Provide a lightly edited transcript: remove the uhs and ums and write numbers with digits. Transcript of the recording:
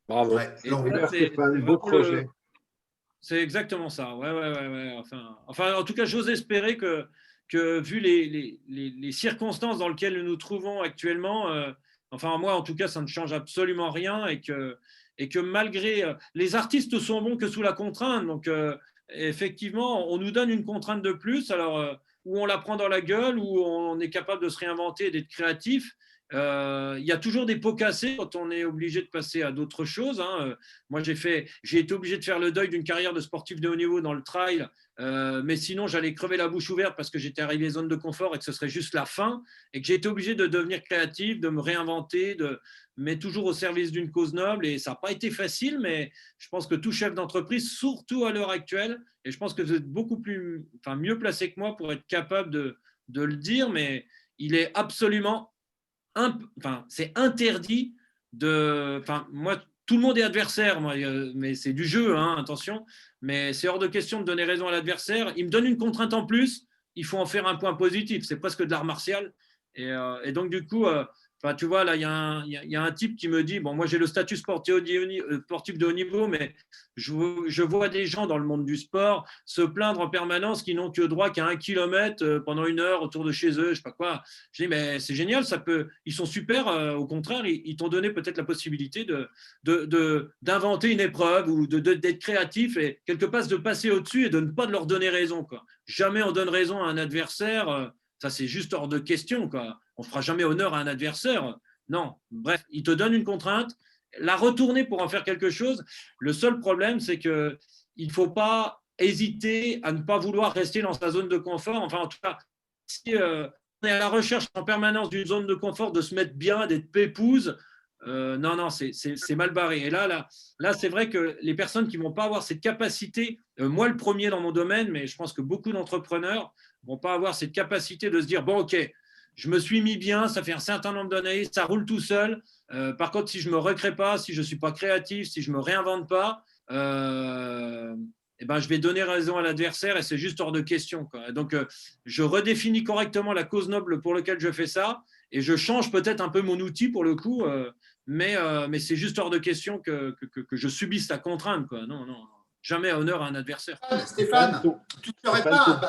Bravo. Ouais, Et l'envie. ça, Super Stéphane, c'est beau vraiment le. projet. C'est exactement ça. Ouais, ouais, ouais, ouais. Enfin, en tout cas, j'ose espérer que vu les circonstances dans lesquelles nous nous trouvons actuellement, enfin, moi, en tout cas, ça ne change absolument rien et que malgré. Les artistes sont bons que sous la contrainte. Donc, effectivement, on nous donne une contrainte de plus. Alors, où on la prend dans la gueule, où on est capable de se réinventer et d'être créatif. Il y a toujours des pots cassés quand on est obligé de passer à d'autres choses. Hein. Moi, j'ai été obligé de faire le deuil d'une carrière de sportif de haut niveau dans le trail, mais sinon, j'allais crever la bouche ouverte parce que j'étais arrivé à zone de confort et que ce serait juste la fin, et que j'ai été obligé de devenir créatif, de me réinventer, mais toujours au service d'une cause noble. Et ça n'a pas été facile, mais je pense que tout chef d'entreprise, surtout à l'heure actuelle, et je pense que vous êtes beaucoup mieux placé que moi pour être capable de le dire, mais il est absolument c'est interdit de. Enfin, moi, tout le monde est adversaire, moi, mais c'est du jeu, hein, attention. Mais c'est hors de question de donner raison à l'adversaire. Il me donne une contrainte en plus, il faut en faire un point positif. C'est presque de l'art martial. Et donc, du coup, tu vois, là, il y a un type qui me dit bon, moi, j'ai le statut sportif de haut niveau, mais je vois des gens dans le monde du sport se plaindre en permanence qui n'ont que droit qu'à 1 kilomètre pendant 1 heure autour de chez eux, je sais pas quoi. Je dis, mais c'est génial, ils sont super. Au contraire, ils t'ont donné peut-être la possibilité d'inventer une épreuve ou d'être créatif et quelque part de passer au-dessus et de ne pas leur donner raison, quoi. Jamais on donne raison à un adversaire. Ça, c'est juste hors de question, quoi. On ne fera jamais honneur à un adversaire. Non. Bref, il te donne une contrainte, la retourner pour en faire quelque chose. Le seul problème, c'est qu'il ne faut pas hésiter à ne pas vouloir rester dans sa zone de confort. Enfin, en tout cas, si on est à la recherche en permanence d'une zone de confort, de se mettre bien, d'être pépouze, non, non, c'est mal barré. Et là, c'est vrai que les personnes qui ne vont pas avoir cette capacité, moi le premier dans mon domaine, mais je pense que beaucoup d'entrepreneurs ne vont pas avoir cette capacité de se dire, bon, ok, je me suis mis bien, ça fait un certain nombre d'années, ça roule tout seul. Par contre, si je ne me recrée pas, si je ne suis pas créatif, si je ne me réinvente pas, je vais donner raison à l'adversaire et c'est juste hors de question, quoi. Donc, je redéfinis correctement la cause noble pour laquelle je fais ça et je change peut-être un peu mon outil pour le coup, mais c'est juste hors de question que je subisse la contrainte, quoi. Non, non, jamais honneur à un adversaire. Stéphane, tu ne serais Stéphane, pas